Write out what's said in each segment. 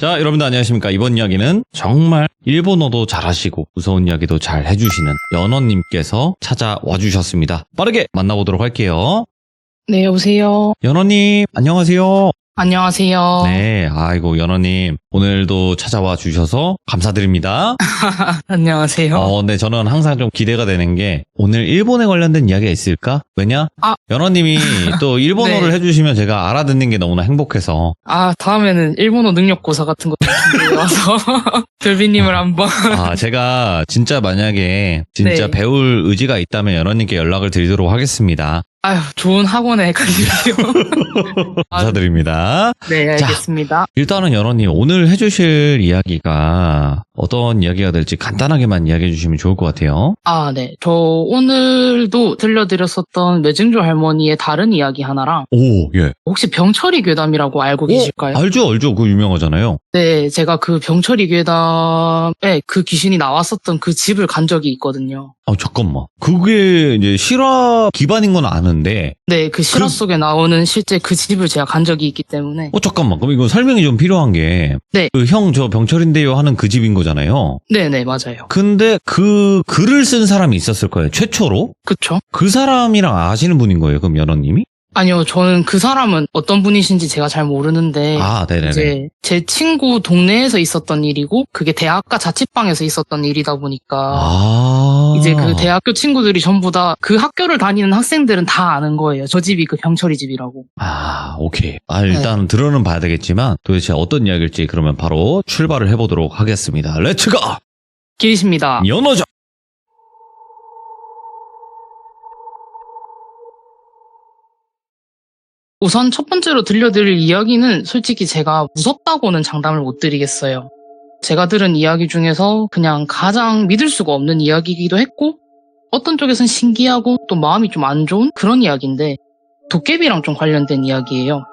자, 여러분들 안녕하십니까. 이번 이야기는 정말 일본어도 잘하시고 무서운 이야기도 잘 해주시는 연어님께서 찾아와 주셨습니다. 빠르게 만나보도록 할게요. 네, 여보세요. 연어님, 안녕하세요. 안녕하세요. 네, 아이고, 연어님. 오늘도 찾아와 주셔서 감사드립니다. 안녕하세요. 네, 저는 항상 좀 기대가 되는 게 오늘 일본에 관련된 이야기가 있을까? 왜냐? 연어님이 또 일본어를 네. 해주시면 제가 알아듣는 게 너무나 행복해서. 다음에는 일본어 능력고사 같은 거 준비해 와서 별비님을 한번. 제가 진짜 만약에 진짜 네. 배울 의지가 있다면 연어님께 연락을 드리도록 하겠습니다. 좋은 학원에 가주십시오. 감사드립니다. 네, 알겠습니다. 일단은 연어님 오늘 해주실 이야기가 어떤 이야기가 될지 간단하게만 이야기해 주시면 좋을 것 같아요. 네. 저 오늘도 들려드렸었던 매증조 할머니의 다른 이야기 하나랑 오, 예. 혹시 병철이 괴담이라고 알고 계실까요? 알죠. 그거 유명하잖아요. 네, 제가 그 병철이 괴담에 그 귀신이 나왔었던 그 집을 간 적이 있거든요. 잠깐만. 그게 이제 실화 기반인 건 아는데. 네, 그 실화 속에 나오는 실제 그 집을 제가 간 적이 있기 때문에. 잠깐만. 그럼 이건 설명이 좀 필요한 게. 네. 그 형 저 병철인데요 하는 그 집인 거잖아요. 네네, 맞아요. 근데 그 글을 쓴 사람이 있었을 거예요. 최초로. 그쵸? 그 사람이랑 아시는 분인 거예요. 그럼 연어님이? 아니요, 저는 그 사람은 어떤 분이신지 제가 잘 모르는데. 네네네. 이제 제 친구 동네에서 있었던 일이고, 그게 대학가 자취방에서 있었던 일이다 보니까. 이제 그 대학교 친구들이 전부 다 그 학교를 다니는 학생들은 다 아는 거예요. 저 집이 그 병철이 집이라고. 오케이. 일단 들어는 봐야 되겠지만 도대체 어떤 이야기일지 그러면 바로 출발을 해보도록 하겠습니다. 렛츠고! 길이십니다. 연어죠! 우선 첫 번째로 들려드릴 이야기는 솔직히 제가 무섭다고는 장담을 못 드리겠어요. 제가 들은 이야기 중에서 그냥 가장 믿을 수가 없는 이야기이기도 했고, 어떤 쪽에선 신기하고 또 마음이 좀 안 좋은 그런 이야기인데, 도깨비랑 좀 관련된 이야기예요.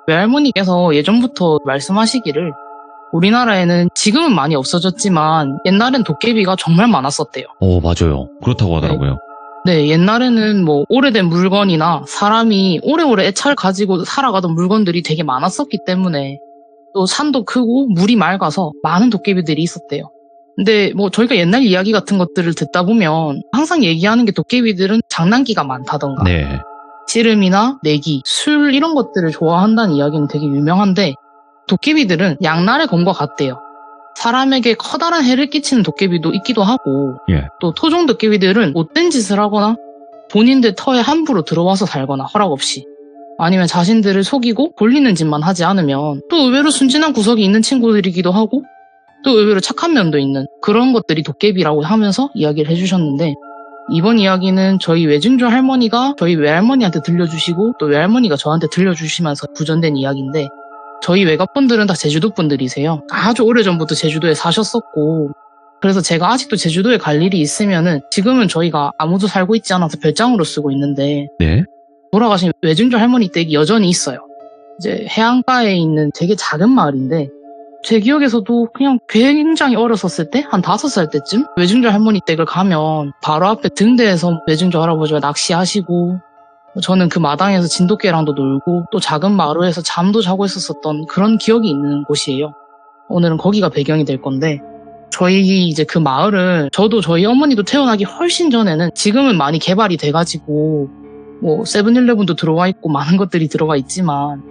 외할머니께서 예전부터 말씀하시기를 우리나라에는 지금은 많이 없어졌지만 옛날엔 도깨비가 정말 많았었대요. 맞아요. 그렇다고 하더라고요. 네, 옛날에는 뭐 오래된 물건이나 사람이 오래오래 애착을 가지고 살아가던 물건들이 되게 많았었기 때문에 또 산도 크고 물이 맑아서 많은 도깨비들이 있었대요. 근데 뭐 저희가 옛날 이야기 같은 것들을 듣다 보면 항상 얘기하는 게 도깨비들은 장난기가 많다던가 네. 씨름이나 내기, 술 이런 것들을 좋아한다는 이야기는 되게 유명한데 도깨비들은 양날의 검과 같대요. 사람에게 커다란 해를 끼치는 도깨비도 있기도 하고 또 토종 도깨비들은 못된 짓을 하거나 본인들 터에 함부로 들어와서 살거나 허락 없이 아니면 자신들을 속이고 돌리는 짓만 하지 않으면 또 의외로 순진한 구석이 있는 친구들이기도 하고 또 의외로 착한 면도 있는 그런 것들이 도깨비라고 하면서 이야기를 해주셨는데 이번 이야기는 저희 외증조 할머니가 저희 외할머니한테 들려주시고 또 외할머니가 저한테 들려주시면서 구전된 이야기인데 저희 외갓분들은 다 제주도 분들이세요. 아주 오래전부터 제주도에 사셨었고 그래서 제가 아직도 제주도에 갈 일이 있으면은 지금은 저희가 아무도 살고 있지 않아서 별장으로 쓰고 있는데 네. 돌아가신 외증조 할머니 댁이 여전히 있어요. 이제 해안가에 있는 되게 작은 마을인데 제 기억에서도 그냥 굉장히 어렸었을 때 한 5살 때쯤 외증조 할머니 댁을 가면 바로 앞에 등대에서 외증조 할아버지가 낚시하시고 저는 그 마당에서 진돗개랑도 놀고 또 작은 마루에서 잠도 자고 있었던 그런 기억이 있는 곳이에요. 오늘은 거기가 배경이 될 건데 저희 이제 그 마을은 저도 저희 어머니도 태어나기 훨씬 전에는 지금은 많이 개발이 돼가지고 뭐 세븐일레븐도 들어와 있고 많은 것들이 들어와 있지만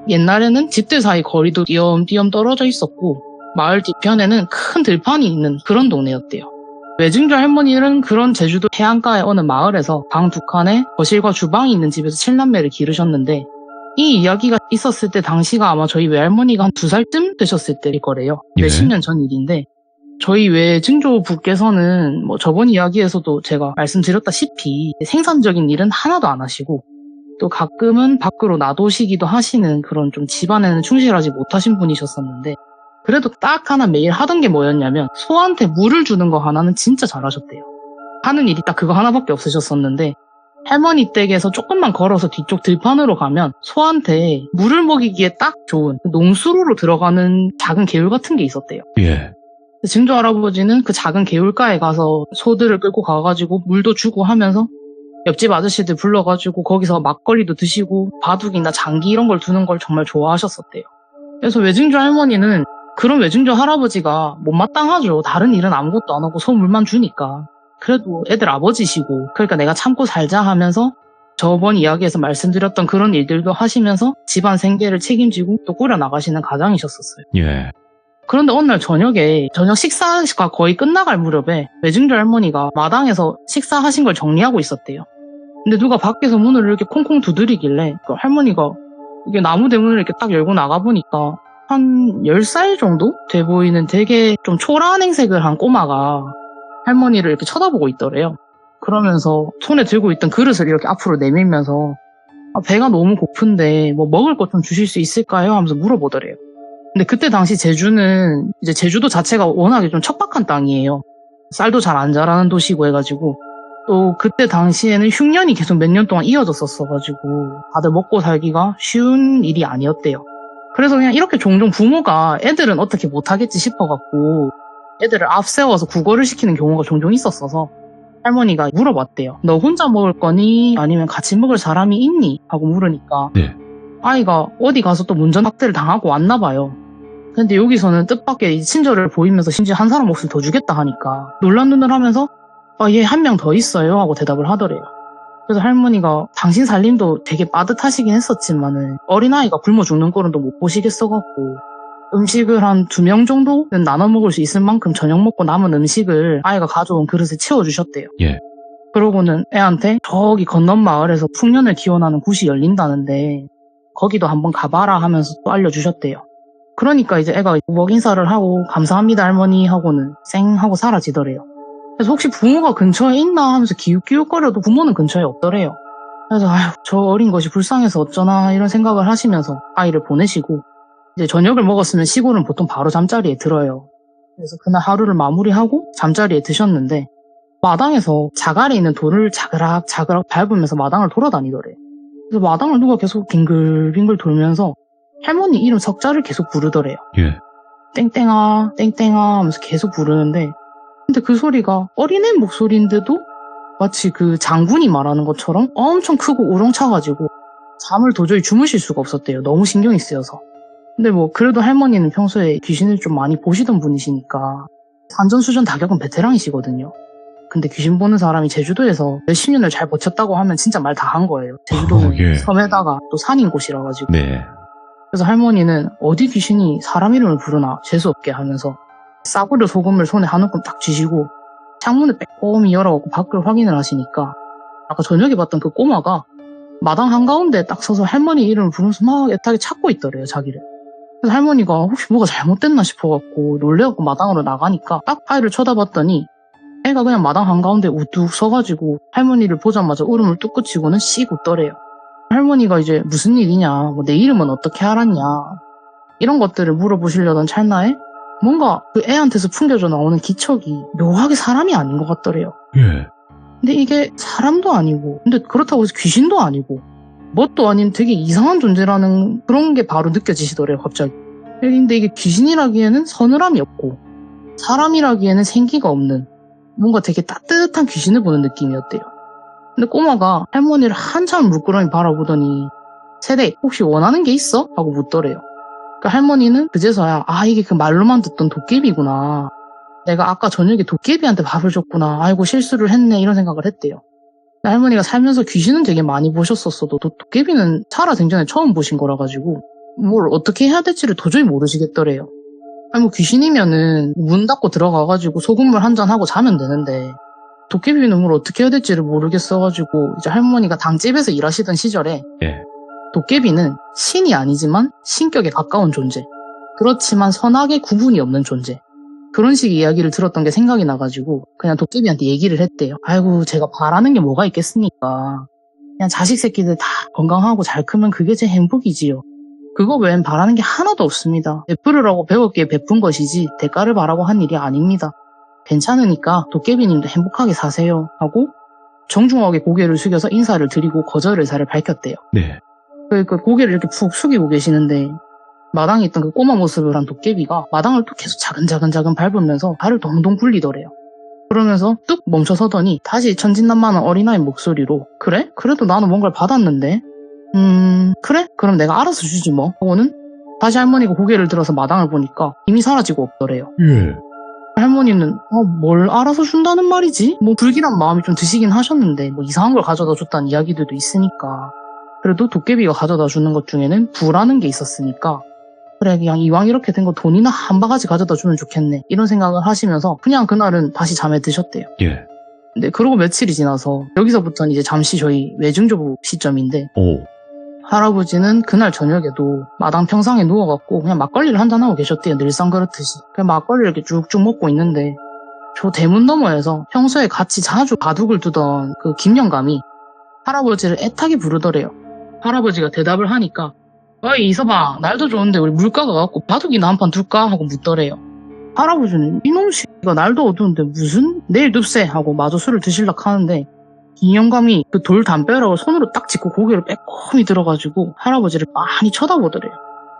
옛날에는 집들 사이 거리도 띄엄띄엄 떨어져 있었고 마을 뒤편에는 큰 들판이 있는 그런 동네였대요. 외증조 할머니는 그런 제주도 해안가의 어느 마을에서 방 2칸에 거실과 주방이 있는 집에서 7남매를 기르셨는데 이 이야기가 있었을 때 당시가 아마 저희 외할머니가 한 2살쯤 되셨을 때일 거래요. 몇십 년 전 일인데 저희 외증조 부께서는 뭐 저번 이야기에서도 제가 말씀드렸다시피 생산적인 일은 하나도 안 하시고 또 가끔은 밖으로 나도시기도 하시는 그런 좀 집안에는 충실하지 못하신 분이셨었는데 그래도 딱 하나 매일 하던 게 뭐였냐면 소한테 물을 주는 거 하나는 진짜 잘하셨대요. 하는 일이 딱 그거 하나밖에 없으셨었는데 할머니 댁에서 조금만 걸어서 뒤쪽 들판으로 가면 소한테 물을 먹이기에 딱 좋은 농수로로 들어가는 작은 개울 같은 게 있었대요. 증조 할아버지는 그 작은 개울가에 가서 소들을 끌고 가가지고 물도 주고 하면서 옆집 아저씨들 불러가지고 거기서 막걸리도 드시고 바둑이나 장기 이런 걸 두는 걸 정말 좋아하셨었대요. 그래서 외증조 할머니는 그런 외증조 할아버지가 못마땅하죠. 다른 일은 아무것도 안 하고 선물만 주니까. 그래도 애들 아버지시고 그러니까 내가 참고 살자 하면서 저번 이야기에서 말씀드렸던 그런 일들도 하시면서 집안 생계를 책임지고 또 꾸려나가시는 가장이셨었어요. 예. 그런데 어느 날 저녁에 저녁 식사가 거의 끝나갈 무렵에 외증조 할머니가 마당에서 식사하신 걸 정리하고 있었대요. 근데 누가 밖에서 문을 이렇게 콩콩 두드리길래 그 할머니가 이게 나무 대문을 이렇게 딱 열고 나가보니까 한 10살 정도 돼 보이는 되게 좀 초라한 행색을 한 꼬마가 할머니를 이렇게 쳐다보고 있더래요. 그러면서 손에 들고 있던 그릇을 이렇게 앞으로 내밀면서 배가 너무 고픈데 뭐 먹을 것 좀 주실 수 있을까요? 하면서 물어보더래요. 근데 그때 당시 제주는 이제 제주도 자체가 워낙에 좀 척박한 땅이에요. 쌀도 잘 안 자라는 도시고 해가지고 또 그때 당시에는 흉년이 계속 몇 년 동안 이어졌었어가지고 다들 먹고 살기가 쉬운 일이 아니었대요. 그래서 그냥 이렇게 종종 부모가 애들은 어떻게 못하겠지 싶어갖고 애들을 앞세워서 국어를 시키는 경우가 종종 있었어서 할머니가 물어봤대요. 너 혼자 먹을 거니? 아니면 같이 먹을 사람이 있니? 하고 물으니까 네. 아이가 어디 가서 또 문전박대를 당하고 왔나 봐요. 근데 여기서는 뜻밖의 이 친절을 보이면서 심지어 한 사람 몫을 더 주겠다 하니까 놀란 눈을 하면서 얘 한 명 더 있어요 하고 대답을 하더래요. 그래서 할머니가 당신 살림도 되게 빠듯하시긴 했었지만은 어린아이가 굶어 죽는 꼴은 또 못 보시겠어갖고 음식을 한 2명 정도는 나눠 먹을 수 있을 만큼 저녁 먹고 남은 음식을 아이가 가져온 그릇에 채워주셨대요. 예. 그러고는 애한테 저기 건넌 마을에서 풍년을 기원하는 굿이 열린다는데 거기도 한번 가봐라 하면서 또 알려주셨대요. 그러니까 이제 애가 먹 인사를 하고 감사합니다 할머니 하고는 쌩 하고 사라지더래요. 그래서 혹시 부모가 근처에 있나 하면서 기웃기웃거려도 부모는 근처에 없더래요. 그래서 아휴 저 어린 것이 불쌍해서 어쩌나 이런 생각을 하시면서 아이를 보내시고 이제 저녁을 먹었으면 시골은 보통 바로 잠자리에 들어요. 그래서 그날 하루를 마무리하고 잠자리에 드셨는데 마당에서 자갈에 있는 돌을 자그락자그락 밟으면서 마당을 돌아다니더래요. 그래서 마당을 누가 계속 빙글빙글 돌면서 할머니 이름 석자를 계속 부르더래요. 예. 땡땡아 땡땡아 하면서 계속 부르는데 근데 그 소리가 어린애 목소리인데도 마치 그 장군이 말하는 것처럼 엄청 크고 우렁차가지고 잠을 도저히 주무실 수가 없었대요. 너무 신경이 쓰여서. 근데 뭐 그래도 할머니는 평소에 귀신을 좀 많이 보시던 분이시니까 산전수전 다 겪은 베테랑이시거든요. 근데 귀신 보는 사람이 제주도에서 몇십 년을 잘 버텼다고 하면 진짜 말 다 한 거예요. 제주도는 예. 섬에다가 또 산인 곳이라 가지고. 네. 그래서 할머니는 어디 귀신이 사람 이름을 부르나 재수없게 하면서 싸구려 소금을 손에 한 움큼 딱 쥐시고 창문을 빼꼼히 열어갖고 밖을 확인을 하시니까 아까 저녁에 봤던 그 꼬마가 마당 한가운데 딱 서서 할머니 이름을 부르면서 막 애타게 찾고 있더래요 자기를. 그래서 할머니가 혹시 뭐가 잘못됐나 싶어갖고 놀래갖고 마당으로 나가니까 딱 아이를 쳐다봤더니 애가 그냥 마당 한가운데 우뚝 서가지고 할머니를 보자마자 울음을 뚝 그치고는 씩 웃더래요. 할머니가 이제 무슨 일이냐, 뭐 내 이름은 어떻게 알았냐 이런 것들을 물어보시려던 찰나에 뭔가 그 애한테서 풍겨져 나오는 기척이 묘하게 사람이 아닌 것 같더래요. 예. 근데 이게 사람도 아니고 근데 그렇다고 해서 귀신도 아니고 뭣도 아닌 되게 이상한 존재라는 그런 게 바로 느껴지시더래요 갑자기. 근데 이게 귀신이라기에는 서늘함이 없고 사람이라기에는 생기가 없는 뭔가 되게 따뜻한 귀신을 보는 느낌이었대요. 근데 꼬마가 할머니를 한참 물끄러미 바라보더니 세대 혹시 원하는 게 있어? 하고 묻더래요. 그 할머니는 그제서야 이게 그 말로만 듣던 도깨비구나. 내가 아까 저녁에 도깨비한테 밥을 줬구나. 아이고 실수를 했네 이런 생각을 했대요. 근데 할머니가 살면서 귀신은 되게 많이 보셨었어도 도깨비는 살아생전에 처음 보신 거라 가지고 뭘 어떻게 해야 될지를 도저히 모르시겠더래요. 아니 뭐 귀신이면은 문 닫고 들어가가지고 소금물 한 잔 하고 자면 되는데 도깨비는 뭘 어떻게 해야 될지를 모르겠어가지고 이제 할머니가 당집에서 일하시던 시절에 예. 도깨비는 신이 아니지만 신격에 가까운 존재. 그렇지만 선악의 구분이 없는 존재. 그런 식의 이야기를 들었던 게 생각이 나가지고 그냥 도깨비한테 얘기를 했대요. 아이고 제가 바라는 게 뭐가 있겠습니까. 그냥 자식 새끼들 다 건강하고 잘 크면 그게 제 행복이지요. 그거 외엔 바라는 게 하나도 없습니다. 베풀으라고 배웠기에 베푼 것이지 대가를 바라고 한 일이 아닙니다. 괜찮으니까 도깨비님도 행복하게 사세요 하고 정중하게 고개를 숙여서 인사를 드리고 거절 의사를 밝혔대요. 네. 그 고개를 이렇게 푹 숙이고 계시는데 마당에 있던 그 꼬마 모습을 한 도깨비가 마당을 또 계속 자근자근 밟으면서 발을 동동 굴리더래요. 그러면서 뚝 멈춰서더니 다시 천진난만한 어린아이 목소리로 그래? 그래도 나는 뭔가를 받았는데 그래? 그럼 내가 알아서 주지 뭐 하고는 다시 할머니가 고개를 들어서 마당을 보니까 이미 사라지고 없더래요. 예. 할머니는 뭘 알아서 준다는 말이지? 뭐 불길한 마음이 좀 드시긴 하셨는데 뭐 이상한 걸 가져다 줬다는 이야기들도 있으니까 그래도 도깨비가 가져다 주는 것 중에는 부라는 게 있었으니까 그래 그냥 이왕 이렇게 된 거 돈이나 한 바가지 가져다 주면 좋겠네 이런 생각을 하시면서 그냥 그날은 다시 잠에 드셨대요. 예. 근데 그러고 며칠이 지나서 여기서부터는 이제 잠시 저희 외증조부 시점인데 오. 할아버지는 그날 저녁에도 마당 평상에 누워갖고 그냥 막걸리를 한잔하고 계셨대요. 늘상 그렇듯이. 그냥 막걸리를 이렇게 쭉쭉 먹고 있는데 저 대문 너머에서 평소에 같이 자주 바둑을 두던 그 김영감이 할아버지를 애타게 부르더래요. 할아버지가 대답을 하니까 어이 이서방 날도 좋은데 우리 물가가 갖고 바둑이나 한 판 둘까? 하고 묻더래요. 할아버지는 이놈 새끼가 날도 어두운데 무슨 내일 둡세 하고 마저 술을 드실락 하는데 김영감이 그 돌 담벼락을 손으로 딱 짚고 고개를 빼꼼히 들어가지고 할아버지를 많이 쳐다보더래요.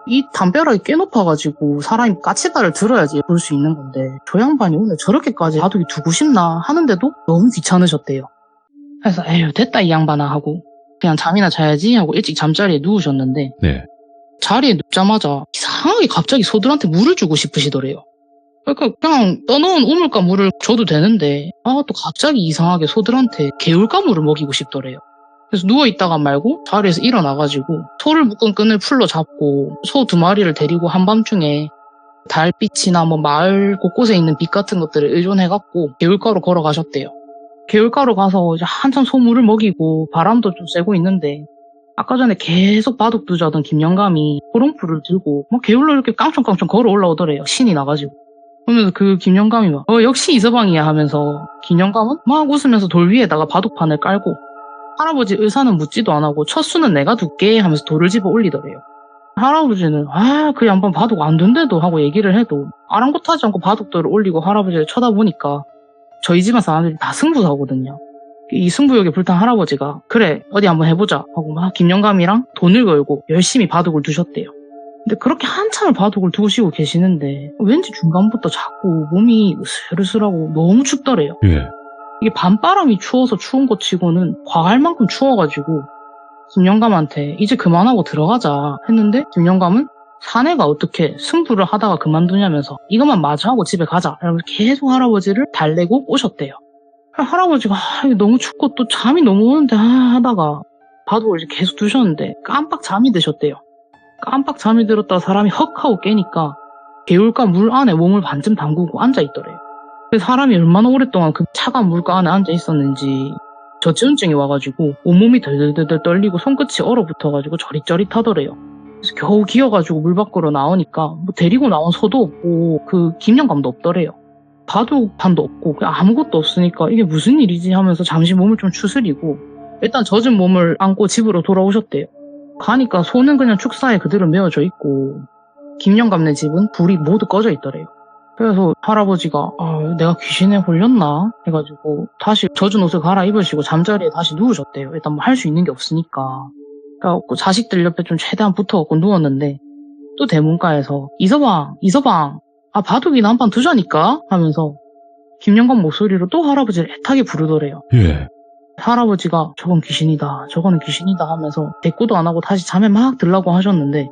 이 담벼락이 꽤 높아가지고 사람이 까치발을 들어야지 볼 수 있는 건데 저 양반이 오늘 저렇게까지 바둑이 두고 싶나 하는데도 너무 귀찮으셨대요. 그래서 에휴 됐다 이 양반아 하고 그냥 잠이나 자야지 하고 일찍 잠자리에 누우셨는데 네. 자리에 눕자마자 이상하게 갑자기 소들한테 물을 주고 싶으시더래요. 그러니까 그냥 떠놓은 우물가 물을 줘도 되는데 또 갑자기 이상하게 소들한테 개울가 물을 먹이고 싶더래요. 그래서 누워있다가 말고 자리에서 일어나가지고 소를 묶은 끈을 풀로 잡고 소 2마리를 데리고 한밤중에 달빛이나 뭐 마을 곳곳에 있는 빛 같은 것들을 의존해갖고 개울가로 걸어가셨대요. 개울가로 가서 이제 한참 소물을 먹이고 바람도 좀 쐬고 있는데 아까 전에 계속 바둑 두자던 김영감이 호롱불을 들고 막 개울로 이렇게 깡총깡총 걸어 올라오더래요. 신이 나가지고. 그러면서 그 김영감이 막 역시 이서방이야 하면서 김영감은 막 웃으면서 돌 위에다가 바둑판을 깔고 할아버지 의사는 묻지도 안 하고 첫 수는 내가 둘게 하면서 돌을 집어 올리더래요. 할아버지는 그 양반 바둑 안 둔대도 하고 얘기를 해도 아랑곳하지 않고 바둑돌을 올리고 할아버지를 쳐다보니까 저희 집안 사람들이 다 승부사거든요. 이 승부욕에 불탄 할아버지가 그래 어디 한번 해보자 하고 막 김영감이랑 돈을 걸고 열심히 바둑을 두셨대요. 근데 그렇게 한참을 바둑을 두시고 계시는데 왠지 중간부터 자꾸 몸이 으슬으슬하고 너무 춥더래요. 예. 이게 밤바람이 추워서 추운 것 치고는 과할 만큼 추워가지고 김영감한테 이제 그만하고 들어가자 했는데 김영감은 사내가 어떻게 승부를 하다가 그만두냐면서 이것만 마저 하고 집에 가자 이러면서 계속 할아버지를 달래고 오셨대요. 할아버지가 이게 너무 춥고 또 잠이 너무 오는데 하다가 바둑을 이제 계속 두셨는데 깜빡 잠이 드셨대요. 깜빡 잠이 들었다가 사람이 헉 하고 깨니까 개울가 물 안에 몸을 반쯤 담그고 앉아있더래요. 그래서 사람이 얼마나 오랫동안 그 차가운 물가 안에 앉아있었는지 저체온증이 와가지고 온몸이 덜덜덜 떨리고 손끝이 얼어붙어가지고 저릿저릿하더래요. 그래서 겨우 기어가지고 물 밖으로 나오니까 뭐 데리고 나온 소도 없고 그 김영감도 없더래요. 바둑판도 없고 아무것도 없으니까 이게 무슨 일이지 하면서 잠시 몸을 좀 추스리고 일단 젖은 몸을 안고 집으로 돌아오셨대요. 가니까 소는 그냥 축사에 그대로 메어져 있고 김영감네 집은 불이 모두 꺼져 있더래요. 그래서 할아버지가 내가 귀신에 홀렸나 해가지고 다시 젖은 옷을 갈아입으시고 잠자리에 다시 누우셨대요. 일단 뭐 할 수 있는 게 없으니까. 그래갖고 자식들 옆에 좀 최대한 붙어갖고 누웠는데 또 대문가에서 이서방 바둑이나 한 판 두자니까 하면서 김영감 목소리로 또 할아버지를 애타게 부르더래요. 예. 할아버지가 저건 귀신이다 저거는 귀신이다 하면서 대꾸도 안 하고 다시 잠에 막 들라고 하셨는데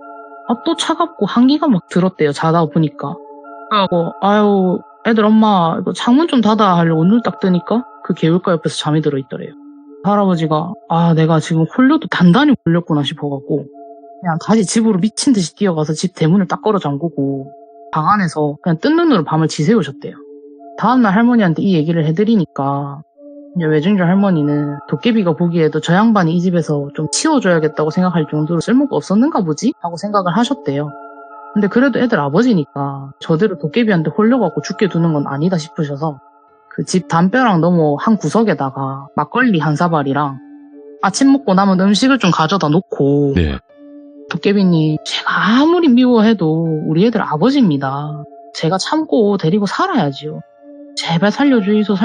또 차갑고 한기가 막 들었대요. 자다 보니까. 그래갖고 아유 애들 엄마 이거 창문 좀 닫아 하려고 눈을 딱 뜨니까 그 개울가 옆에서 잠이 들어있더래요. 할아버지가 내가 지금 홀려도 단단히 홀렸구나 싶어갖고 그냥 다시 집으로 미친 듯이 뛰어가서 집 대문을 딱 걸어 잠그고 방 안에서 그냥 뜬 눈으로 밤을 지새우셨대요. 다음날 할머니한테 이 얘기를 해드리니까 이제 외증조 할머니는 도깨비가 보기에도 저 양반이 이 집에서 좀 치워줘야겠다고 생각할 정도로 쓸모가 없었는가 보지? 하고 생각을 하셨대요. 근데 그래도 애들 아버지니까 저대로 도깨비한테 홀려갖고 죽게 두는 건 아니다 싶으셔서 그 집 담벼락 너머 한 구석에다가 막걸리 한 사발이랑 아침 먹고 남은 음식을 좀 가져다 놓고 네. 도깨비님 제가 아무리 미워해도 우리 애들 아버지입니다. 제가 참고 데리고 살아야지요. 제발 살려주이소.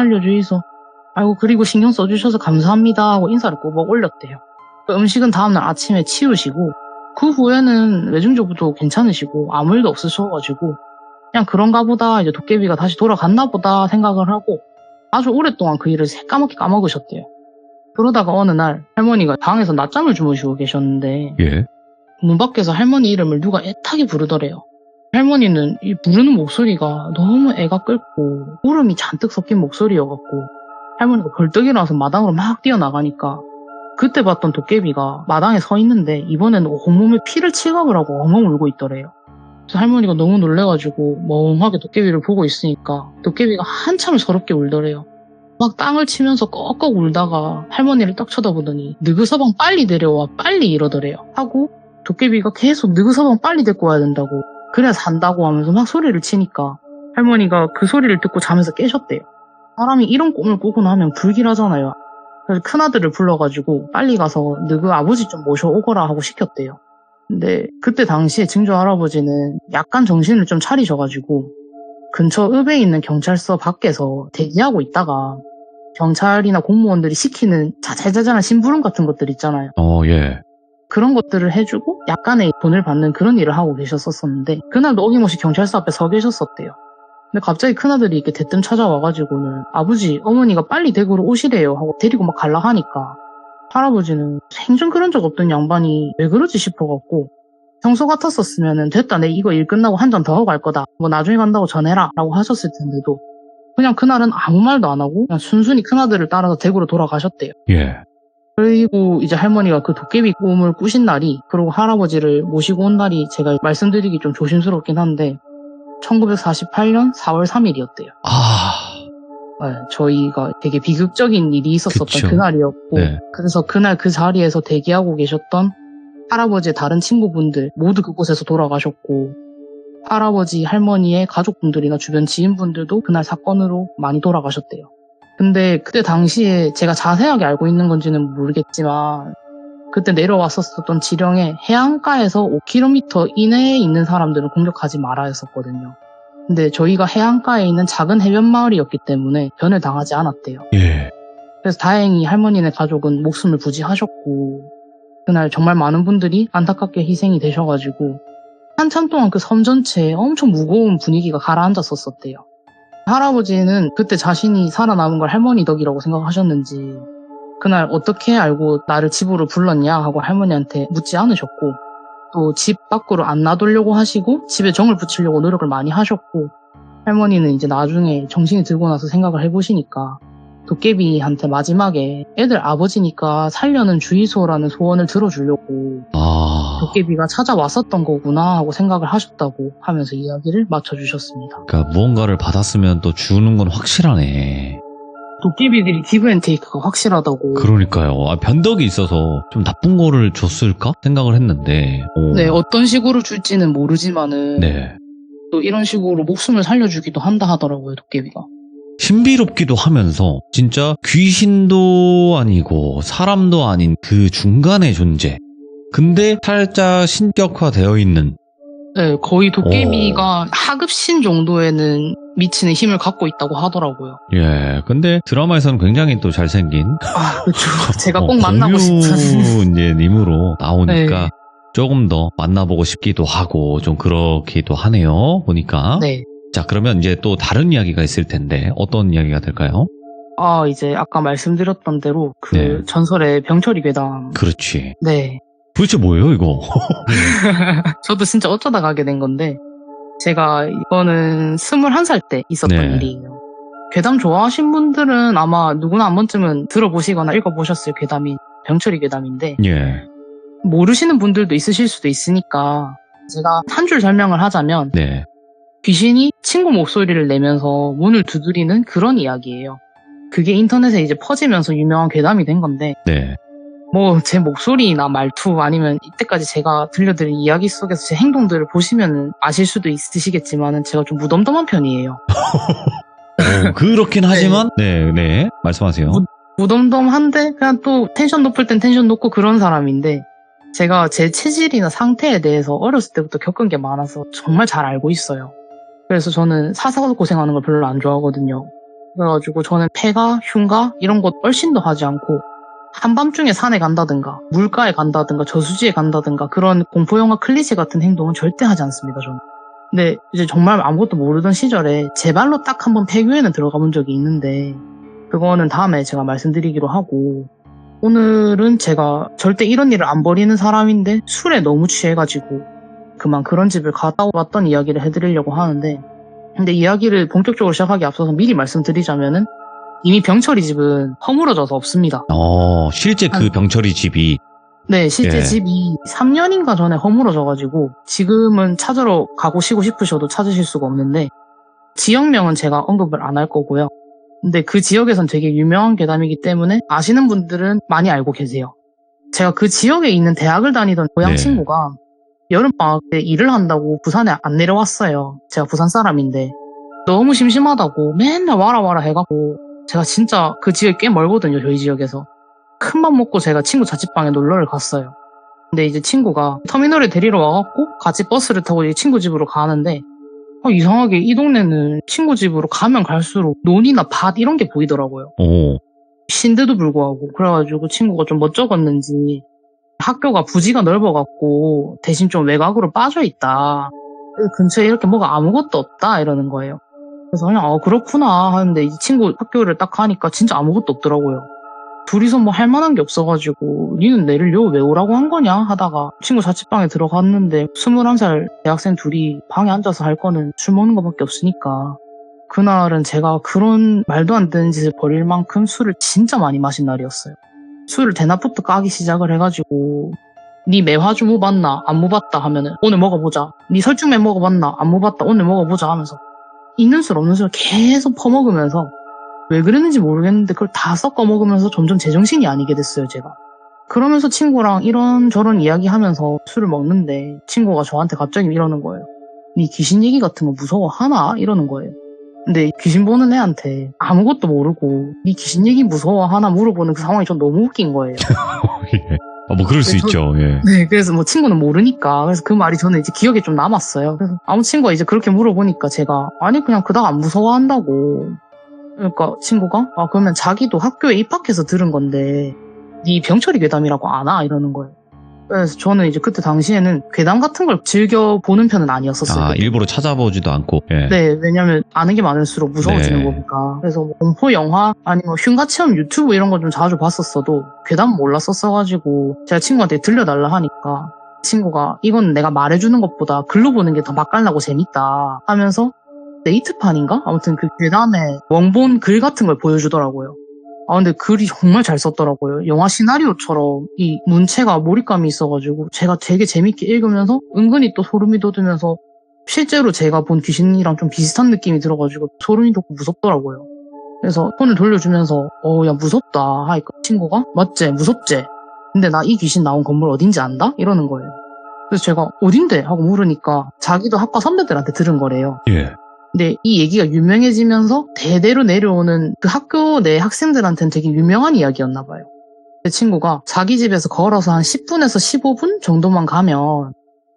아이고 그리고 신경 써주셔서 감사합니다 하고 인사를 꼬박 올렸대요. 그 음식은 다음날 아침에 치우시고 그 후에는 외증조부도 괜찮으시고 아무 일도 없으셔가지고 그냥 그런가 보다 이제 도깨비가 다시 돌아갔나 보다 생각을 하고 아주 오랫동안 그 일을 새까맣게 까먹으셨대요. 그러다가 어느 날 할머니가 방에서 낮잠을 주무시고 계셨는데 예. 문 밖에서 할머니 이름을 누가 애타게 부르더래요. 할머니는 이 부르는 목소리가 너무 애가 끓고 울음이 잔뜩 섞인 목소리여갖고 할머니가 벌떡 일어나서 마당으로 막 뛰어나가니까 그때 봤던 도깨비가 마당에 서 있는데 이번에는 온몸에 피를 칠갑을 하고 엉엉 울고 있더래요. 그래서 할머니가 너무 놀래가지고 멍하게 도깨비를 보고 있으니까 도깨비가 한참을 서럽게 울더래요. 막 땅을 치면서 꺽꺽 울다가 할머니를 딱 쳐다보더니 느그서방 빨리 데려와 빨리 이러더래요. 하고 도깨비가 계속 느그서방 빨리 데리고 와야 된다고 그래야 산다고 하면서 막 소리를 치니까 할머니가 그 소리를 듣고 잠에서 깨셨대요. 사람이 이런 꿈을 꾸고 나면 불길하잖아요. 그래서 큰아들을 불러가지고 빨리 가서 너그 아버지 좀 모셔오거라 하고 시켰대요. 근데 그때 당시에 증조 할아버지는 약간 정신을 좀 차리셔가지고 근처 읍에 있는 경찰서 밖에서 대기하고 있다가 경찰이나 공무원들이 시키는 자잘자잘한 심부름 같은 것들 있잖아요. 예. 그런 것들을 해주고 약간의 돈을 받는 그런 일을 하고 계셨었는데 그날도 어김없이 경찰서 앞에 서 계셨었대요. 근데 갑자기 큰아들이 이렇게 대뜸 찾아와가지고는 아버지, 어머니가 빨리 댁으로 오시래요 하고 데리고 막 갈라 하니까 할아버지는 생전 그런 적 없던 양반이 왜 그러지 싶어갖고 평소 같았었으면 됐다 내 이거 일 끝나고 한 잔 더 하고 갈 거다 뭐 나중에 간다고 전해라 라고 하셨을 텐데도 그냥 그날은 아무 말도 안 하고 그냥 순순히 큰아들을 따라서 댁으로 돌아가셨대요. 예. 그리고 이제 할머니가 그 도깨비 꿈을 꾸신 날이 그리고 할아버지를 모시고 온 날이 제가 말씀드리기 좀 조심스럽긴 한데 1948년 4월 3일이었대요. 네, 저희가 되게 비극적인 일이 있었었던 그쵸. 그날이었고 네. 그래서 그날 그 자리에서 대기하고 계셨던 할아버지의 다른 친구분들 모두 그곳에서 돌아가셨고 할아버지, 할머니의 가족분들이나 주변 지인분들도 그날 사건으로 많이 돌아가셨대요. 근데 그때 당시에 제가 자세하게 알고 있는 건지는 모르겠지만 그때 내려왔었던 지령에 해안가에서 5km 이내에 있는 사람들은 공격하지 말아 했었거든요. 근데 저희가 해안가에 있는 작은 해변 마을이었기 때문에 변을 당하지 않았대요. 예. 그래서 다행히 할머니네 가족은 목숨을 부지하셨고 그날 정말 많은 분들이 안타깝게 희생이 되셔가지고 한참 동안 그 섬 전체에 엄청 무거운 분위기가 가라앉았었대요. 할아버지는 그때 자신이 살아남은 걸 할머니 덕이라고 생각하셨는지 그날 어떻게 알고 나를 집으로 불렀냐 하고 할머니한테 묻지 않으셨고 또 집 밖으로 안 놔두려고 하시고 집에 정을 붙이려고 노력을 많이 하셨고 할머니는 이제 나중에 정신이 들고 나서 생각을 해보시니까 도깨비한테 마지막에 애들 아버지니까 살려는 주의소라는 소원을 들어주려고 도깨비가 찾아왔었던 거구나 하고 생각을 하셨다고 하면서 이야기를 맞춰주셨습니다. 그러니까 무언가를 받았으면 또 주는 건 확실하네. 도깨비들이 기브앤테이크가 확실하다고. 그러니까요. 변덕이 있어서 좀 나쁜 거를 줬을까 생각을 했는데. 네, 어떤 식으로 줄지는 모르지만은 네. 또 이런 식으로 목숨을 살려주기도 한다 하더라고요, 도깨비가. 신비롭기도 하면서 진짜 귀신도 아니고 사람도 아닌 그 중간의 존재. 근데 살짝 신격화되어 있는. 네, 거의 도깨비가 하급신 정도에는 미치는 힘을 갖고 있다고 하더라고요. 예, 근데 드라마에서는 굉장히 또 잘생긴. 그렇죠. 제가 꼭 만나고 싶은. 이제 님으로 나오니까 네. 조금 더 만나보고 싶기도 하고 좀 그렇기도 하네요. 보니까. 네. 자, 그러면 이제 또 다른 이야기가 있을 텐데 어떤 이야기가 될까요? 이제 아까 말씀드렸던 대로 그 네. 전설의 병철이 괴담. 그렇지. 네. 도대체 뭐예요, 이거? 저도 진짜 어쩌다 가게 된 건데 제가 이거는 21살 때 있었던 네. 일이에요. 괴담 좋아하신 분들은 아마 누구나 한 번쯤은 들어보시거나 읽어보셨을 괴담이 병철이 괴담인데 예. 모르시는 분들도 있으실 수도 있으니까 제가 한 줄 설명을 하자면 네. 귀신이 친구 목소리를 내면서 문을 두드리는 그런 이야기예요. 그게 인터넷에 이제 퍼지면서 유명한 괴담이 된 건데 네. 뭐 제 목소리나 말투 아니면 이때까지 제가 들려드린 이야기 속에서 제 행동들을 보시면 아실 수도 있으시겠지만 제가 좀 무덤덤한 편이에요. 그렇긴 하지만 네. 말씀하세요. 무덤덤한데 그냥 또 텐션 높을 땐 텐션 높고 그런 사람인데 제가 제 체질이나 상태에 대해서 어렸을 때부터 겪은 게 많아서 정말 잘 알고 있어요. 그래서 저는 사사고생하는 걸 별로 안 좋아하거든요. 그래가지고 저는 폐가, 흉가 이런 것 얼씬도 하지 않고 한밤중에 산에 간다든가 물가에 간다든가 저수지에 간다든가 그런 공포영화 클리셰 같은 행동은 절대 하지 않습니다, 저는. 근데 이제 정말 아무것도 모르던 시절에 제 발로 딱 한번 폐교에는 들어가 본 적이 있는데 그거는 다음에 제가 말씀드리기로 하고 오늘은 제가 절대 이런 일을 안 벌이는 사람인데 술에 너무 취해가지고 그만 그런 집을 갔다 왔던 이야기를 해드리려고 하는데, 근데 이야기를 본격적으로 시작하기 앞서서 미리 말씀드리자면은 이미 병철이 집은 허물어져서 없습니다. 실제 그 병철이 집이. 네, 실제 예. 집이 3년인가 전에 허물어져가지고 지금은 찾으러 가보시고 싶으셔도 찾으실 수가 없는데, 지역명은 제가 언급을 안 할 거고요. 근데 그 지역에선 되게 유명한 괴담이기 때문에 아시는 분들은 많이 알고 계세요. 제가 그 지역에 있는 대학을 다니던 고향 네. 친구가 여름방학 때 일을 한다고 부산에 안 내려왔어요. 제가 부산 사람인데 너무 심심하다고 맨날 와라 해갖고, 제가 진짜 그 지역이 꽤 멀거든요, 저희 지역에서. 큰맘 먹고 제가 친구 자취방에 놀러를 갔어요. 근데 이제 친구가 터미널에 데리러 와갖고 같이 버스를 타고 이제 친구 집으로 가는데, 이상하게 이 동네는 친구 집으로 가면 갈수록 논이나 밭 이런 게 보이더라고요. 신데도 불구하고. 그래가지고 친구가 좀 멋쩍었는지 학교가 부지가 넓어갖고 대신 좀 외곽으로 빠져있다, 근처에 이렇게 뭐가 아무것도 없다 이러는 거예요. 그래서 그냥 그렇구나 하는데, 이 친구 학교를 딱 가니까 진짜 아무것도 없더라고요. 둘이서 뭐 할 만한 게 없어가지고 니는 내를 요 왜 오라고 한 거냐 하다가 친구 자취방에 들어갔는데 21살 대학생 둘이 방에 앉아서 할 거는 술 먹는 거밖에 없으니까, 그날은 제가 그런 말도 안 되는 짓을 벌일 만큼 술을 진짜 많이 마신 날이었어요. 술을 대낮부터 까기 시작을 해가지고, 니 매화주 먹어봤나? 안 먹어봤다 하면은 오늘 먹어보자. 니 설중매 먹어봤나? 안 먹어봤다. 오늘 먹어보자 하면서 있는 술 없는 술 계속 퍼먹으면서, 왜 그랬는지 모르겠는데 그걸 다 섞어 먹으면서 점점 제정신이 아니게 됐어요, 제가. 그러면서 친구랑 이런저런 이야기하면서 술을 먹는데 친구가 저한테 갑자기 이러는 거예요. 니 귀신 얘기 같은 거 무서워하나? 이러는 거예요. 근데 귀신 보는 애한테 아무것도 모르고 니 귀신 얘기 무서워하나 물어보는 그 상황이 전 너무 웃긴 거예요. 예. 뭐 그럴 수 네, 있죠. 예. 네, 그래서 뭐 친구는 모르니까. 그래서 그 말이 저는 이제 기억에 좀 남았어요. 그래서 아무 친구가 이제 그렇게 물어보니까 제가, 아니 그냥 그닥 안 무서워한다고. 그러니까 친구가 그러면 자기도 학교에 입학해서 들은 건데 네 병철이 괴담이라고 아나? 이러는 거예요. 그래서 저는 이제 그때 당시에는 괴담 같은 걸 즐겨보는 편은 아니었었어요. 일부러 찾아보지도 않고. 예. 네, 왜냐면 아는 게 많을수록 무서워지는 네. 거니까. 그래서 뭐 공포 영화 아니면 흉가 체험 유튜브 이런 거 좀 자주 봤었어도 괴담 몰랐었어가지고 제가 친구한테 들려달라 하니까 친구가 이건 내가 말해주는 것보다 글로 보는 게 더 맛깔나고 재밌다 하면서 네이트판인가? 아무튼 그 괴담의 원본 글 같은 걸 보여주더라고요. 근데 글이 정말 잘 썼더라고요. 영화 시나리오처럼 이 문체가 몰입감이 있어가지고 제가 되게 재밌게 읽으면서 은근히 또 소름이 돋으면서 실제로 제가 본 귀신이랑 좀 비슷한 느낌이 들어가지고 소름이 돋고 무섭더라고요. 그래서 손을 돌려주면서 야 무섭다 하니까 친구가 맞지? 무섭지? 근데 나 이 귀신 나온 건물 어딘지 안다? 이러는 거예요. 그래서 제가 어딘데? 하고 물으니까 자기도 학과 선배들한테 들은 거래요. 예. 근데 이 얘기가 유명해지면서 대대로 내려오는 그 학교 내 학생들한테는 되게 유명한 이야기였나 봐요. 제 친구가 자기 집에서 걸어서 한 10분에서 15분 정도만 가면,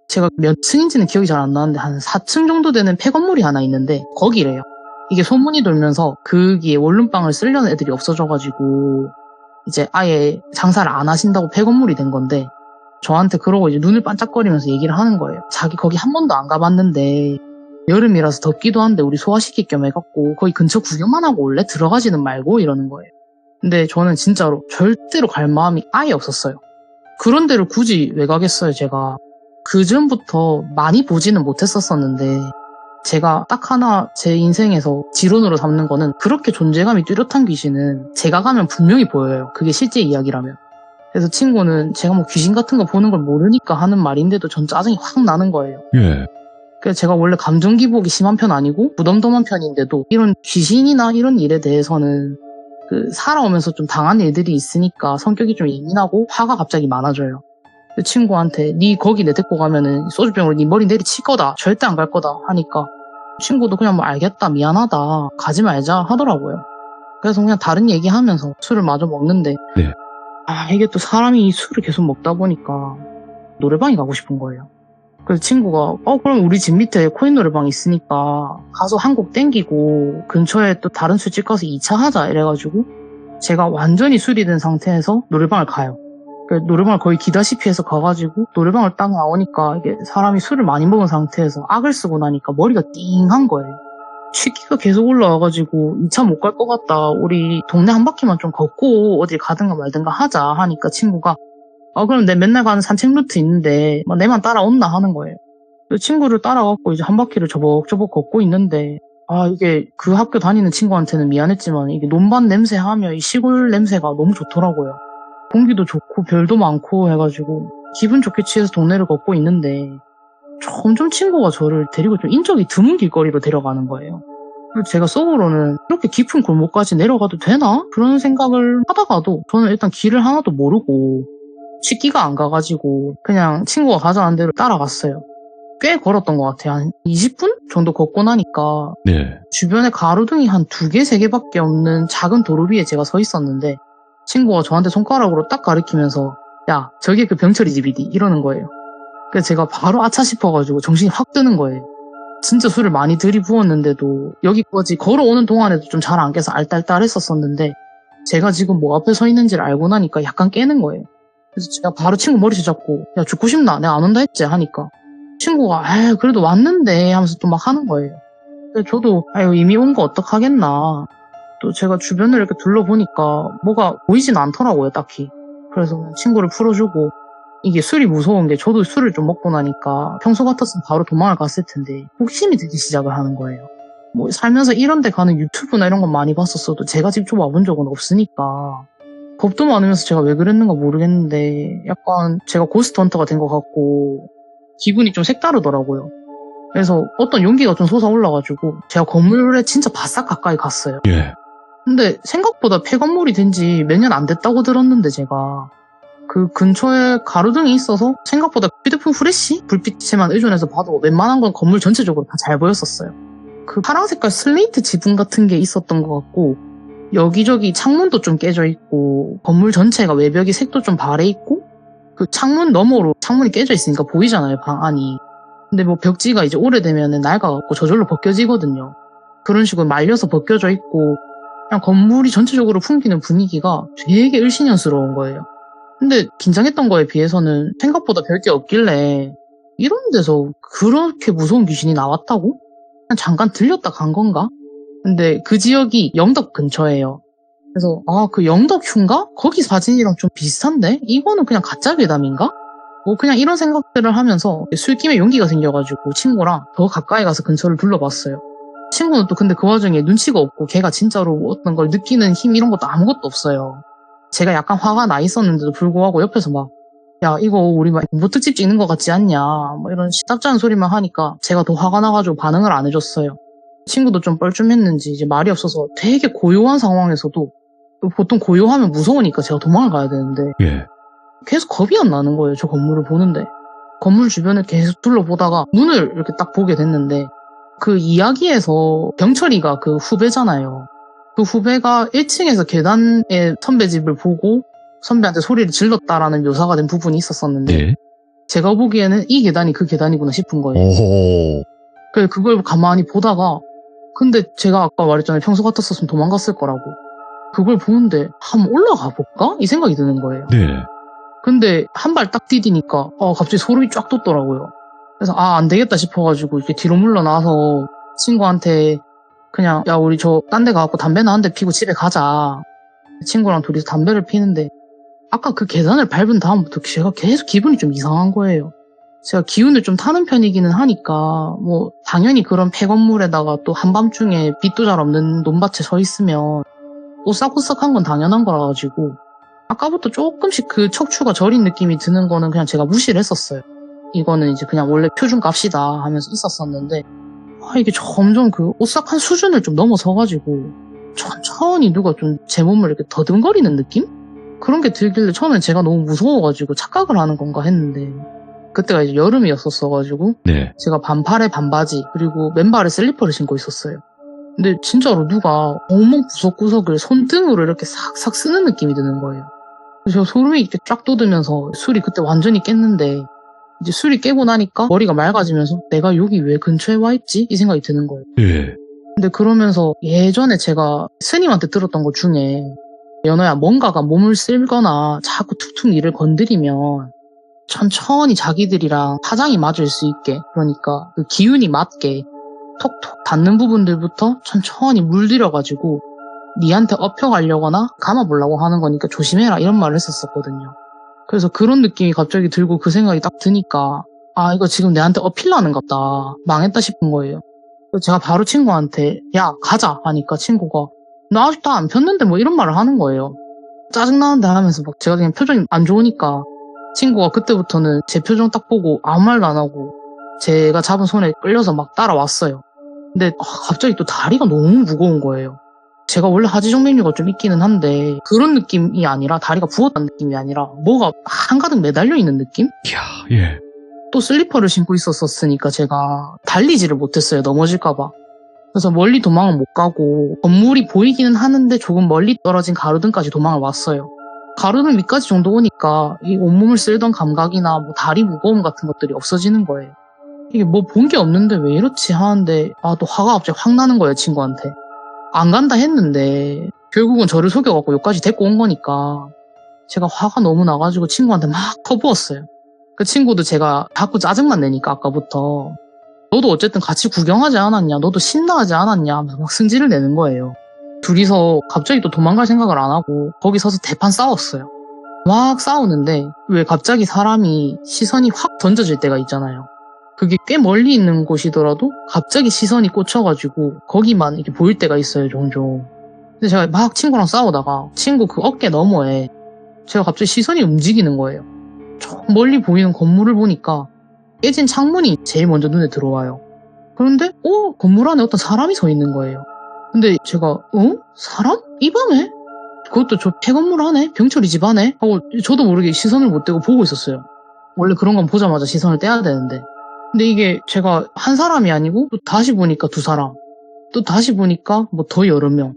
제가 몇 층인지는 기억이 잘 안 나는데 한 4층 정도 되는 폐건물이 하나 있는데 거기래요. 이게 소문이 돌면서 거기에 원룸방을 쓰려는 애들이 없어져가지고 이제 아예 장사를 안 하신다고 폐건물이 된 건데, 저한테 그러고 이제 눈을 반짝거리면서 얘기를 하는 거예요. 자기 거기 한 번도 안 가봤는데 여름이라서 덥기도 한데 우리 소화시킬 겸 해갖고 거기 근처 구경만 하고 올래? 들어가지는 말고 이러는 거예요. 근데 저는 진짜로 절대로 갈 마음이 아예 없었어요. 그런 데를 굳이 왜 가겠어요, 제가. 그전부터 많이 보지는 못했었었는데 제가 딱 하나 제 인생에서 지론으로 삼는 거는, 그렇게 존재감이 뚜렷한 귀신은 제가 가면 분명히 보여요. 그게 실제 이야기라면. 그래서 친구는 제가 뭐 귀신 같은 거 보는 걸 모르니까 하는 말인데도 전 짜증이 확 나는 거예요. 예. 그래서 제가 원래 감정 기복이 심한 편 아니고 무덤덤한 편인데도 이런 귀신이나 이런 일에 대해서는 살아오면서 좀 당한 일들이 있으니까 성격이 좀 예민하고 화가 갑자기 많아져요. 그 친구한테 니 거기 내 데리고 가면은 소주병으로 니 머리 내리칠 거다, 절대 안 갈 거다 하니까 친구도 그냥 뭐 알겠다, 미안하다, 가지 말자 하더라고요. 그래서 그냥 다른 얘기하면서 술을 마저 먹는데, 네. 이게 또 사람이 술을 계속 먹다 보니까 노래방에 가고 싶은 거예요. 그래서 친구가 그럼 우리 집 밑에 코인 노래방 있으니까 가서 한 곡 땡기고 근처에 또 다른 술집 가서 2차 하자 이래가지고 제가 완전히 술이 된 상태에서 노래방을 가요. 노래방을 거의 기다시피 해서 가가지고 노래방을 딱 나오니까 이게 사람이 술을 많이 먹은 상태에서 악을 쓰고 나니까 머리가 띵한 거예요. 치기가 계속 올라와가지고 2차 못 갈 것 같다. 우리 동네 한 바퀴만 좀 걷고 어디 가든가 말든가 하자 하니까 친구가 그럼 내 맨날 가는 산책 루트 있는데 뭐 내만 따라온나 하는 거예요. 그 친구를 따라갖고 이제 한 바퀴를 저벅저벅 걷고 있는데 이게 그 학교 다니는 친구한테는 미안했지만 이게 논밭 냄새하며 이 시골 냄새가 너무 좋더라고요. 공기도 좋고 별도 많고 해가지고 기분 좋게 취해서 동네를 걷고 있는데 점점 친구가 저를 데리고 좀 인적이 드문 길거리로 데려가는 거예요. 그래서 제가 속으로는 이렇게 깊은 골목까지 내려가도 되나? 그런 생각을 하다가도 저는 일단 길을 하나도 모르고 식기가 안 가가지고 그냥 친구가 가자는 대로 따라갔어요. 꽤 걸었던 것 같아요. 한 20분 정도 걷고 나니까 네. 주변에 가로등이 한 2개, 3개밖에 없는 작은 도로 위에 제가 서 있었는데 친구가 저한테 손가락으로 딱 가리키면서 야, 저게 그 병철이 집이디 이러는 거예요. 그래서 제가 바로 아차 싶어가지고 정신이 확 드는 거예요. 진짜 술을 많이 들이부었는데도 여기까지 걸어오는 동안에도 좀 잘 안 깨서 알딸딸했었었는데 제가 지금 뭐 앞에 서 있는지를 알고 나니까 약간 깨는 거예요. 그래서 제가 바로 친구 머리 잡고 야, 죽고 싶나? 내가 안 온다 했지? 하니까 친구가 그래도 왔는데 하면서 또 막 하는 거예요. 근데 저도 이미 온 거 어떡하겠나. 또 제가 주변을 이렇게 둘러보니까 뭐가 보이진 않더라고요, 딱히. 그래서 친구를 풀어주고 이게 술이 무서운 게 저도 술을 좀 먹고 나니까 평소 같았으면 바로 도망을 갔을 텐데 호기심이 들기 시작을 하는 거예요. 뭐 살면서 이런 데 가는 유튜브나 이런 건 많이 봤었어도 제가 직접 와본 적은 없으니까 겁도 많으면서 제가 왜 그랬는가 모르겠는데 약간 제가 고스트 헌터가 된 것 같고 기분이 좀 색다르더라고요. 그래서 어떤 용기가 좀 솟아올라가지고 제가 건물에 진짜 바싹 가까이 갔어요. 예. 근데 생각보다 폐건물이 된 지 몇 년 안 됐다고 들었는데 제가 그 근처에 가로등이 있어서 생각보다 휴대폰 후레쉬? 불빛에만 의존해서 봐도 웬만한 건 건물 전체적으로 다 잘 보였었어요. 그 파란 색깔 슬레이트 지붕 같은 게 있었던 것 같고 여기저기 창문도 좀 깨져 있고 건물 전체가 외벽이 색도 좀 바래 있고 그 창문 너머로 창문이 깨져 있으니까 보이잖아요, 방 안이. 근데 뭐 벽지가 이제 오래되면 낡아갖고 저절로 벗겨지거든요. 그런 식으로 말려서 벗겨져 있고 그냥 건물이 전체적으로 풍기는 분위기가 되게 을씨년스러운 거예요. 근데 긴장했던 거에 비해서는 생각보다 별게 없길래 이런 데서 그렇게 무서운 귀신이 나왔다고? 그냥 잠깐 들렸다 간 건가? 근데 그 지역이 영덕 근처예요. 그래서 그 영덕휴인가? 거기 사진이랑 좀 비슷한데? 이거는 그냥 가짜 괴담인가? 뭐 그냥 이런 생각들을 하면서 술김에 용기가 생겨가지고 친구랑 더 가까이 가서 근처를 둘러봤어요. 친구는 또 근데 그 와중에 눈치가 없고 걔가 진짜로 어떤 걸 느끼는 힘 이런 것도 아무것도 없어요. 제가 약간 화가 나 있었는데도 불구하고 옆에서 막 야 이거 우리 막 공부 특집 찍는 것 같지 않냐 뭐 이런 시답잖은 소리만 하니까 제가 더 화가 나가지고 반응을 안 해줬어요. 친구도 좀 뻘쭘했는지 이제 말이 없어서 되게 고요한 상황에서도 보통 고요하면 무서우니까 제가 도망을 가야 되는데 예. 계속 겁이 안 나는 거예요. 저 건물을 보는데 건물 주변을 계속 둘러보다가 문을 이렇게 딱 보게 됐는데 그 이야기에서 병철이가 그 후배잖아요. 그 후배가 1층에서 계단에 선배 집을 보고 선배한테 소리를 질렀다라는 묘사가 된 부분이 있었었는데 예. 제가 보기에는 이 계단이 그 계단이구나 싶은 거예요. 오호. 그걸 가만히 보다가 근데 제가 아까 말했잖아요. 평소 같았었으면 도망갔을 거라고. 그걸 보는데 한번 올라가 볼까? 이 생각이 드는 거예요. 네. 근데 한 발 딱 디디니까 갑자기 소름이 쫙 돋더라고요. 그래서 안 되겠다 싶어가지고 이렇게 뒤로 물러나서 친구한테 그냥 야 우리 저 딴 데 가갖고 담배나 한 대 피고 집에 가자. 친구랑 둘이서 담배를 피는데 아까 그 계단을 밟은 다음부터 제가 계속 기분이 좀 이상한 거예요. 제가 기운을 좀 타는 편이기는 하니까 뭐 당연히 그런 폐건물에다가 또 한밤중에 빛도 잘 없는 논밭에 서 있으면 오싹오싹한 건 당연한 거라 가지고 아까부터 조금씩 그 척추가 저린 느낌이 드는 거는 그냥 제가 무시를 했었어요. 이거는 이제 그냥 원래 표준 값이다 하면서 있었었는데 이게 점점 그 오싹한 수준을 좀 넘어서가지고 천천히 누가 좀 제 몸을 이렇게 더듬거리는 느낌? 그런 게 들길래 처음엔 제가 너무 무서워가지고 착각을 하는 건가 했는데 그때가 이제 여름이었었어가지고 네. 제가 반팔에 반바지 그리고 맨발에 슬리퍼를 신고 있었어요. 근데 진짜로 누가 엉망 구석구석을 손등으로 이렇게 싹싹 쓰는 느낌이 드는 거예요. 그래서 소름이 이렇게 쫙 돋으면서 술이 그때 완전히 깼는데 이제 술이 깨고 나니까 머리가 맑아지면서 내가 여기 왜 근처에 와 있지? 이 생각이 드는 거예요. 예. 근데 그러면서 예전에 제가 스님한테 들었던 것 중에 연어야 뭔가가 몸을 쓸거나 자꾸 툭툭 이를 건드리면 천천히 자기들이랑 파장이 맞을 수 있게 그러니까 그 기운이 맞게 톡톡 닿는 부분들부터 천천히 물들여가지고 니한테 엎혀가려거나 감아보려고 하는 거니까 조심해라 이런 말을 했었거든요. 그래서 그런 느낌이 갑자기 들고 그 생각이 딱 드니까 아 이거 지금 내한테 엎히려는 것 같다. 망했다 싶은 거예요. 그래서 제가 바로 친구한테 야 가자 하니까 친구가 나 아직 다 안 폈는데 뭐 이런 말을 하는 거예요. 짜증나는데 하면서 막 제가 그냥 표정이 안 좋으니까 친구가 그때부터는 제 표정 딱 보고 아무 말도 안 하고 제가 잡은 손에 끌려서 막 따라왔어요. 근데 갑자기 또 다리가 너무 무거운 거예요. 제가 원래 하지정맥류가 좀 있기는 한데 그런 느낌이 아니라 다리가 부었다는 느낌이 아니라 뭐가 한가득 매달려 있는 느낌? 이야, 예. 또 슬리퍼를 신고 있었으니까 제가 달리지를 못했어요. 넘어질까봐. 그래서 멀리 도망은 못 가고 건물이 보이기는 하는데 조금 멀리 떨어진 가로등까지 도망을 왔어요. 가로등 위까지 정도 오니까 이 온몸을 쓸던 감각이나 뭐 다리 무거움 같은 것들이 없어지는 거예요. 이게 뭐 본 게 없는데 왜 이렇지 하는데 또 화가 갑자기 확 나는 거예요. 친구한테. 안 간다 했는데 결국은 저를 속여갖고 여기까지 데리고 온 거니까 제가 화가 너무 나가지고 친구한테 막 퍼부었어요. 그 친구도 제가 자꾸 짜증만 내니까 아까부터 너도 어쨌든 같이 구경하지 않았냐, 너도 신나하지 않았냐 하면서 막 승질을 내는 거예요. 둘이서 갑자기 또 도망갈 생각을 안 하고 거기 서서 대판 싸웠어요. 막 싸우는데 왜 갑자기 사람이 시선이 확 던져질 때가 있잖아요. 그게 꽤 멀리 있는 곳이더라도 갑자기 시선이 꽂혀가지고 거기만 이렇게 보일 때가 있어요, 종종. 근데 제가 막 친구랑 싸우다가 친구 그 어깨 너머에 제가 갑자기 시선이 움직이는 거예요. 저 멀리 보이는 건물을 보니까 깨진 창문이 제일 먼저 눈에 들어와요. 그런데 건물 안에 어떤 사람이 서 있는 거예요. 근데 제가 사람? 이 밤에? 그것도 저 폐건물 안에? 병철이 집 안에? 하고 저도 모르게 시선을 못 떼고 보고 있었어요. 원래 그런 건 보자마자 시선을 떼야 되는데. 근데 이게 제가 한 사람이 아니고 또 다시 보니까 두 사람, 또 다시 보니까 뭐 더 여러 명,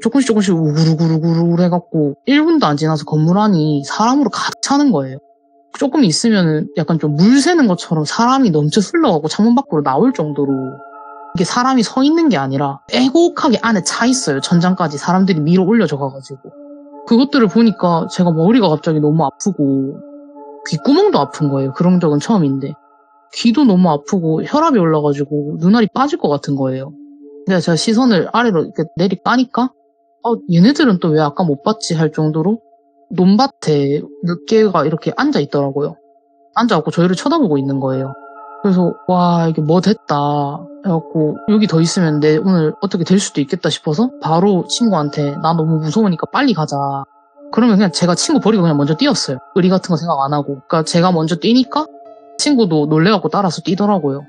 조금씩 우구르구르구르 해갖고 1분도 안 지나서 건물 안이 사람으로 가득 차는 거예요. 조금 있으면 약간 좀 물 새는 것처럼 사람이 넘쳐 흘러가고 창문 밖으로 나올 정도로 이게 사람이 서 있는 게 아니라 빼곡하게 안에 차 있어요. 천장까지 사람들이 밀어 올려져 가가지고. 그것들을 보니까 제가 머리가 갑자기 너무 아프고 귓구멍도 아픈 거예요. 그런 적은 처음인데. 귀도 너무 아프고 혈압이 올라가지고 눈알이 빠질 것 같은 거예요. 근데 제가 시선을 아래로 이렇게 내리까니까 얘네들은 또 왜 아까 못 봤지 할 정도로 논밭에 몇 개가 이렇게 앉아 있더라고요. 앉아갖고 저희를 쳐다보고 있는 거예요. 그래서 와 이게 뭐 됐다 해갖고 여기 더 있으면 내 오늘 어떻게 될 수도 있겠다 싶어서 바로 친구한테 나 너무 무서우니까 빨리 가자. 그러면 그냥 제가 친구 버리고 그냥 먼저 뛰었어요. 의리 같은 거 생각 안 하고. 그러니까 제가 먼저 뛰니까 친구도 놀래갖고 따라서 뛰더라고요.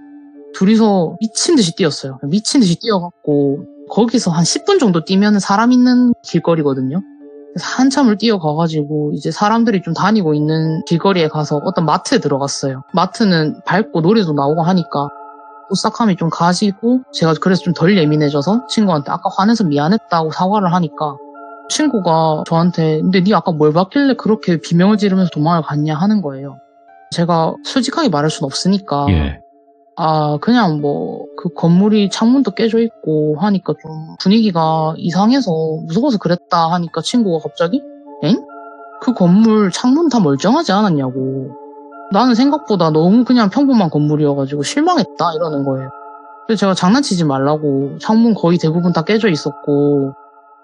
둘이서 미친 듯이 뛰었어요. 미친 듯이 뛰어갖고 거기서 한 10분 정도 뛰면 사람 있는 길거리거든요. 그래서 한참을 뛰어가가지고 이제 사람들이 좀 다니고 있는 길거리에 가서 어떤 마트에 들어갔어요. 마트는 밝고 노래도 나오고 하니까 오싹함이 좀 가시고 제가 그래서 좀 덜 예민해져서 친구한테 아까 화내서 미안했다고 사과를 하니까 친구가 저한테 근데 네 아까 뭘 봤길래 그렇게 비명을 지르면서 도망을 갔냐 하는 거예요. 제가 솔직하게 말할 순 없으니까 예. 그냥 뭐 그 건물이 창문도 깨져 있고 하니까 좀 분위기가 이상해서 무서워서 그랬다 하니까 친구가 갑자기 엥? 그 건물 창문 다 멀쩡하지 않았냐고. 나는 생각보다 너무 그냥 평범한 건물이어가지고 실망했다 이러는 거예요. 그래서 제가 장난치지 말라고 창문 거의 대부분 다 깨져 있었고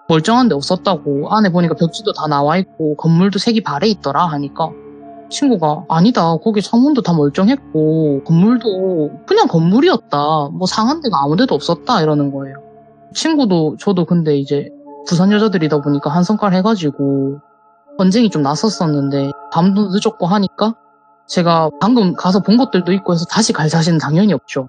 멀쩡한 데 없었다고 안에 보니까 벽지도 다 나와 있고 건물도 색이 바래 있더라 하니까 친구가 아니다 거기 창문도 다 멀쩡했고 건물도 그냥 건물이었다 뭐 상한 데가 아무 데도 없었다 이러는 거예요. 친구도 저도 근데 이제 부산 여자들이다 보니까 한성깔 해가지고 언쟁이 좀 났었었는데 밤도 늦었고 하니까 제가 방금 가서 본 것들도 있고 해서 다시 갈 자신은 당연히 없죠.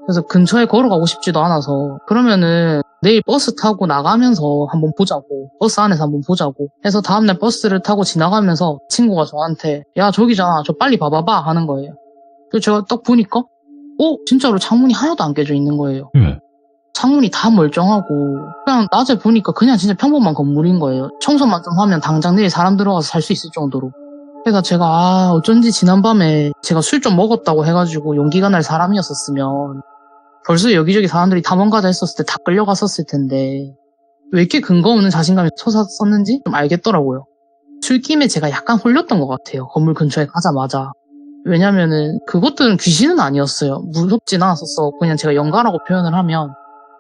그래서 근처에 걸어가고 싶지도 않아서 그러면은 내일 버스 타고 나가면서 한번 보자고 버스 안에서 한번 보자고 해서 다음날 버스를 타고 지나가면서 친구가 저한테 야 저기잖아 저 빨리 봐봐봐 하는 거예요. 그래서 제가 딱 보니까 진짜로 창문이 하나도 안 깨져 있는 거예요. 창문이 다 멀쩡하고 그냥 낮에 보니까 그냥 진짜 평범한 건물인 거예요. 청소만 좀 하면 당장 내일 사람 들어가서 살 수 있을 정도로. 그래서 제가 어쩐지 지난밤에 제가 술 좀 먹었다고 해가지고 용기가 날 사람이었었으면 벌써 여기저기 사람들이 탐험가자 했었을 때 다 끌려갔었을 텐데 왜 이렇게 근거 없는 자신감이 솟았었는지 좀 알겠더라고요. 술김에 제가 약간 홀렸던 것 같아요. 건물 근처에 가자마자. 왜냐면은 그것들은 귀신은 아니었어요. 무섭진 않았었어. 그냥 제가 영가라고 표현을 하면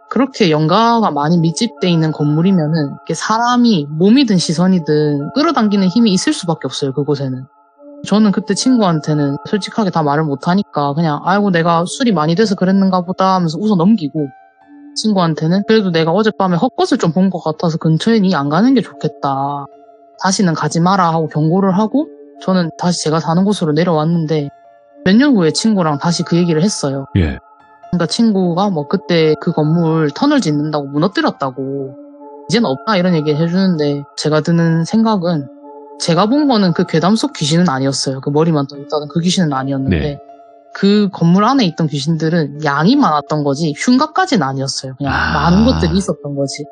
그렇게 영가가 많이 밀집돼 있는 건물이면은 이게 사람이 몸이든 시선이든 끌어당기는 힘이 있을 수밖에 없어요. 그곳에는. 저는 그때 친구한테는 솔직하게 다 말을 못하니까 그냥 아이고 내가 술이 많이 돼서 그랬는가 보다 하면서 웃어 넘기고 친구한테는 그래도 내가 어젯밤에 헛것을 좀 본 것 같아서 근처에 니 안 가는 게 좋겠다. 다시는 가지 마라 하고 경고를 하고 저는 다시 제가 사는 곳으로 내려왔는데 몇 년 후에 친구랑 다시 그 얘기를 했어요. 예. 그러니까 친구가 뭐 그때 그 건물 터널 짓는다고 무너뜨렸다고 이제는 없다 이런 얘기를 해주는데 제가 드는 생각은 제가 본 거는 그 괴담 속 귀신은 아니었어요. 그 머리만 떠 있다는 그 귀신은 아니었는데 네. 그 건물 안에 있던 귀신들은 양이 많았던 거지 흉가까지는 아니었어요. 그냥 많은 것들이 있었던 거지.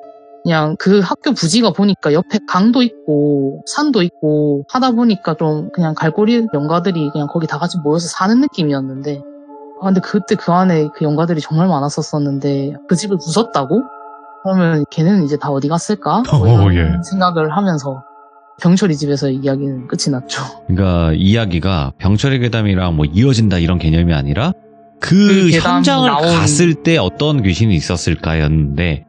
그냥 그 학교 부지가 보니까 옆에 강도 있고 산도 있고 하다 보니까 좀 그냥 갈고리 영가들이 그냥 거기 다 같이 모여서 사는 느낌이었는데 근데 그때 그 안에 그 영가들이 정말 많았었었는데 그 집을 부쉈다고? 그러면 걔네는 이제 다 어디 갔을까? 뭐 이런 생각을 하면서 병철이 집에서 이야기는 끝이 났죠. 그러니까 이야기가 병철의 괴담이랑 뭐 이어진다 이런 개념이 아니라 그 현장을 갔을 때 어떤 귀신이 있었을까였는데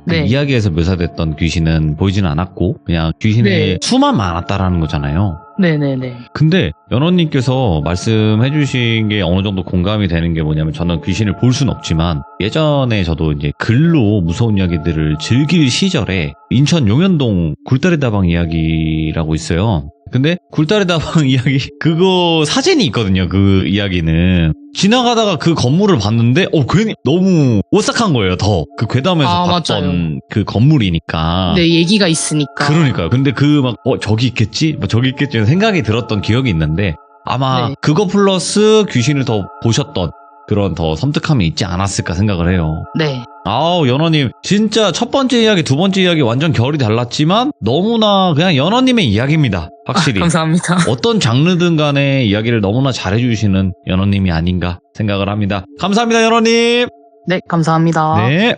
그 네. 이야기에서 묘사됐던 귀신은 보이지는 않았고 그냥 귀신의 수만 많았다라는 거잖아요. 네네네. 근데 연호님께서 말씀해 주신 게 어느 정도 공감이 되는 게 뭐냐면 저는 귀신을 볼 수는 없지만 예전에 저도 이제 글로 무서운 이야기들을 즐길 시절에 인천 용현동 굴다리 다방 이야기라고 있어요. 근데 굴다리 다방 이야기 그거 사진이 있거든요. 그 이야기는 지나가다가 그 건물을 봤는데 괜히 너무 오싹한 거예요. 더 그 괴담에서 봤던 맞아요. 그 건물이니까. 네, 얘기가 있으니까. 그러니까요. 근데 그 막 저기 있겠지? 뭐 저기 있겠지? 이런 생각이 들었던 기억이 있는데 아마 네. 그거 플러스 귀신을 더 보셨던 그런 더 섬뜩함이 있지 않았을까 생각을 해요. 네. 아우 연어님 진짜 첫 번째 이야기 두 번째 이야기 완전 결이 달랐지만 너무나 그냥 연어님의 이야기입니다. 확실히. 감사합니다. 어떤 장르든 간에 이야기를 너무나 잘해주시는 연어님이 아닌가 생각을 합니다. 감사합니다 연어님. 네, 감사합니다. 네.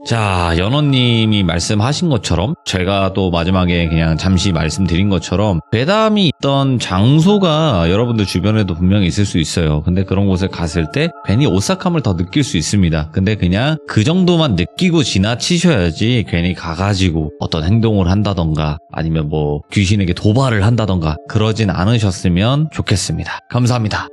자, 연호님이 말씀하신 것처럼 제가 또 마지막에 그냥 잠시 말씀드린 것처럼 괴담이 있던 장소가 여러분들 주변에도 분명히 있을 수 있어요. 근데 그런 곳에 갔을 때 괜히 오싹함을 더 느낄 수 있습니다. 근데 그냥 그 정도만 느끼고 지나치셔야지 괜히 가가지고 어떤 행동을 한다던가 아니면 뭐 귀신에게 도발을 한다던가 그러진 않으셨으면 좋겠습니다. 감사합니다.